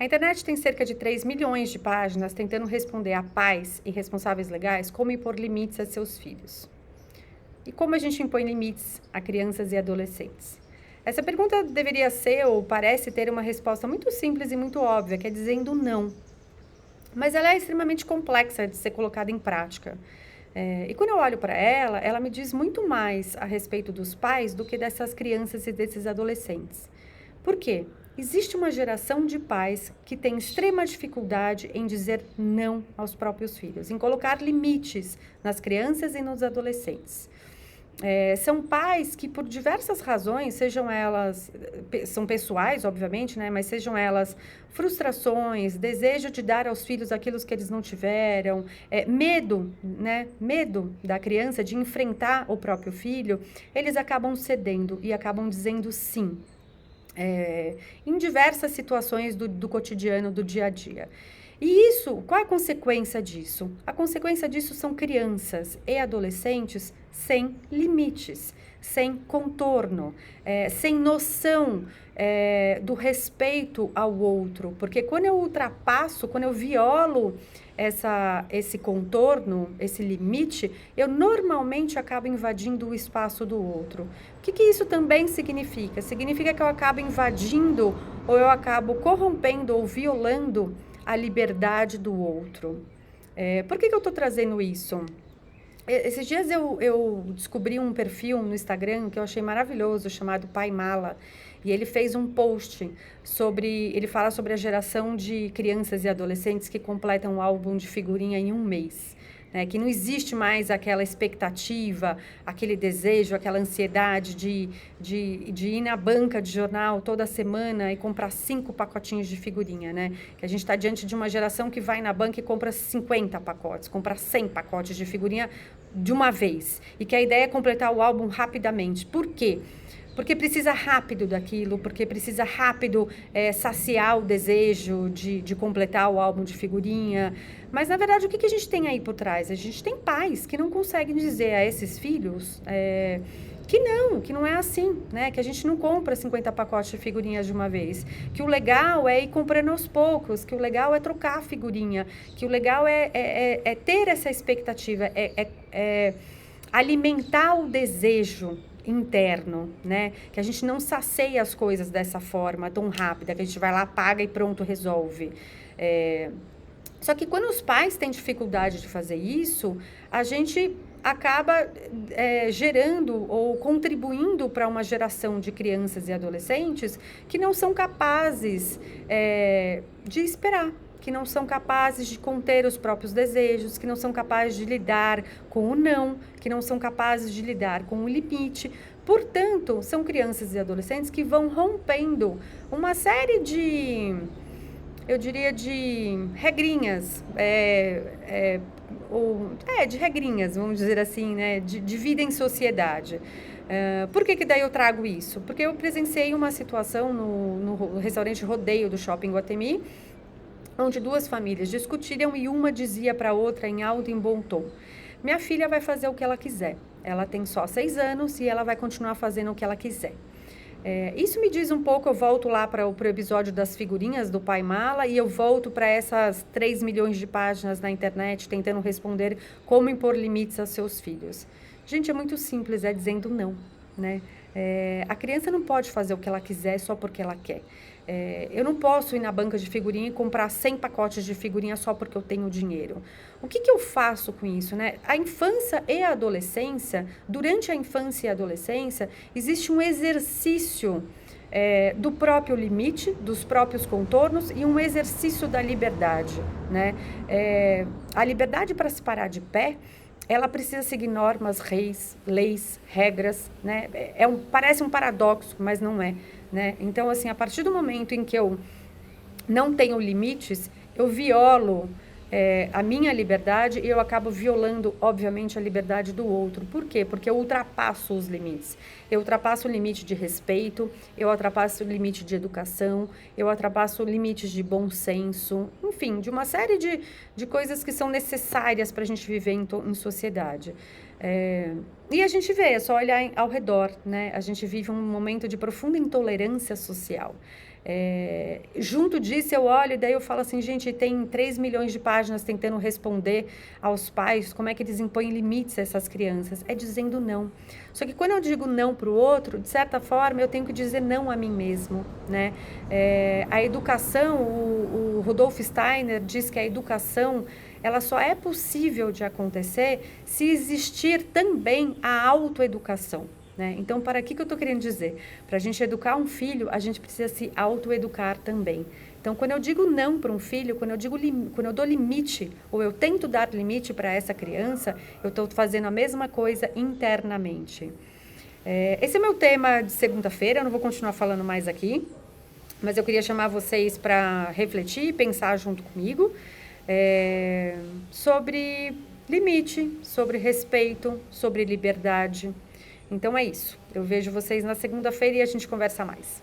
A internet tem cerca de 3 milhões de páginas tentando responder a pais e responsáveis legais como impor limites a seus filhos. E como a gente impõe limites a crianças e adolescentes? Essa pergunta deveria ser ou parece ter uma resposta muito simples e muito óbvia, que é dizendo não. Mas ela é extremamente complexa de ser colocada em prática. E quando eu olho para ela me diz muito mais a respeito dos pais do que dessas crianças e desses adolescentes. Por quê? Existe uma geração de pais que tem extrema dificuldade em dizer não aos próprios filhos, em colocar limites nas crianças e nos adolescentes. São pais que, por diversas razões, sejam elas, são pessoais, obviamente, né? Mas sejam elas frustrações, desejo de dar aos filhos aquilo que eles não tiveram, medo, né? Medo da criança de enfrentar o próprio filho, eles acabam cedendo e acabam dizendo sim. Em diversas situações do cotidiano, do dia a dia. E isso, qual é a consequência disso? A consequência disso são crianças e adolescentes sem limites, sem contorno, sem noção do respeito ao outro. Porque quando eu ultrapasso, quando eu violo esse contorno, esse limite, eu normalmente acabo invadindo o espaço do outro. O que isso também significa? Significa que eu acabo invadindo ou eu acabo corrompendo ou violando a liberdade do outro. Por que eu estou trazendo isso? Esses dias eu descobri um perfil no Instagram que eu achei maravilhoso, chamado Pai Mala. E ele fez um post ele fala sobre a geração de crianças e adolescentes que completam um álbum de figurinha em um mês. Que não existe mais aquela expectativa, aquele desejo, aquela ansiedade de ir na banca de jornal toda semana e comprar 5 pacotinhos de figurinha, né? Que a gente está diante de uma geração que vai na banca e compra 50 pacotes, compra 100 pacotes de figurinha de uma vez. E que a ideia é completar o álbum rapidamente. Por quê? Porque precisa rápido daquilo, porque precisa rápido saciar o desejo de completar o álbum de figurinha. Mas, na verdade, o que a gente tem aí por trás? A gente tem pais que não conseguem dizer a esses filhos que não é assim, né? Que a gente não compra 50 pacotes de figurinhas de uma vez. Que o legal é ir comprando aos poucos, que o legal é trocar a figurinha, que o legal é ter essa expectativa, alimentar o desejo interno, né? Que a gente não sacia as coisas dessa forma tão rápida, que a gente vai lá, paga e pronto, resolve. Só que quando os pais têm dificuldade de fazer isso, a gente acaba gerando ou contribuindo para uma geração de crianças e adolescentes que não são capazes de esperar, que não são capazes de conter os próprios desejos, que não são capazes de lidar com o não, que não são capazes de lidar com o limite. Portanto, são crianças e adolescentes que vão rompendo uma série eu diria, de regrinhas, de regrinhas, vamos dizer assim, né, de vida em sociedade. Por que daí eu trago isso? Porque eu presenciei uma situação no restaurante Rodeio do Shopping Guatemi, onde 2 famílias discutiram e uma dizia para a outra em alto e em bom tom: minha filha vai fazer o que ela quiser, ela tem só 6 anos e ela vai continuar fazendo o que ela quiser. Isso me diz um pouco, eu volto lá para o episódio das figurinhas do Pai Mala e eu volto para essas 3 milhões de páginas na internet tentando responder como impor limites aos seus filhos. Gente, é muito simples, é dizendo não, né? A criança não pode fazer o que ela quiser só porque ela quer. Eu não posso ir na banca de figurinha e comprar 100 pacotes de figurinha só porque eu tenho dinheiro. O que eu faço com isso, né? A infância e a adolescência, durante a infância e a adolescência, existe um exercício do próprio limite, dos próprios contornos e um exercício da liberdade, né? A liberdade para se parar de pé, ela precisa seguir normas, leis, regras, né? Parece um paradoxo, mas não é, né? Então, assim, a partir do momento em que eu não tenho limites, eu violo a minha liberdade e eu acabo violando, obviamente, a liberdade do outro. Por quê? Porque eu ultrapasso os limites. Eu ultrapasso o limite de respeito, eu ultrapasso o limite de educação, eu ultrapasso limites de bom senso, enfim, de uma série de coisas que são necessárias para a gente viver em sociedade. E a gente vê, é só olhar ao redor, né? A gente vive um momento de profunda intolerância social. Junto disso, eu olho e daí eu falo assim, gente, tem 3 milhões de páginas tentando responder aos pais como é que eles impõem limites a essas crianças. É dizendo não. Só que quando eu digo não para o outro, de certa forma, eu tenho que dizer não a mim mesmo, né? A educação, o Rudolf Steiner diz que a educação, ela só é possível de acontecer se existir também a autoeducação. Né? Então, para que eu estou querendo dizer? Para a gente educar um filho, a gente precisa se autoeducar também. Então, quando eu digo não para um filho, quando eu dou limite, ou eu tento dar limite para essa criança, eu estou fazendo a mesma coisa internamente. Esse é o meu tema de segunda-feira, eu não vou continuar falando mais aqui, mas eu queria chamar vocês para refletir e pensar junto comigo sobre limite, sobre respeito, sobre liberdade. Então é isso. Eu vejo vocês na segunda-feira e a gente conversa mais.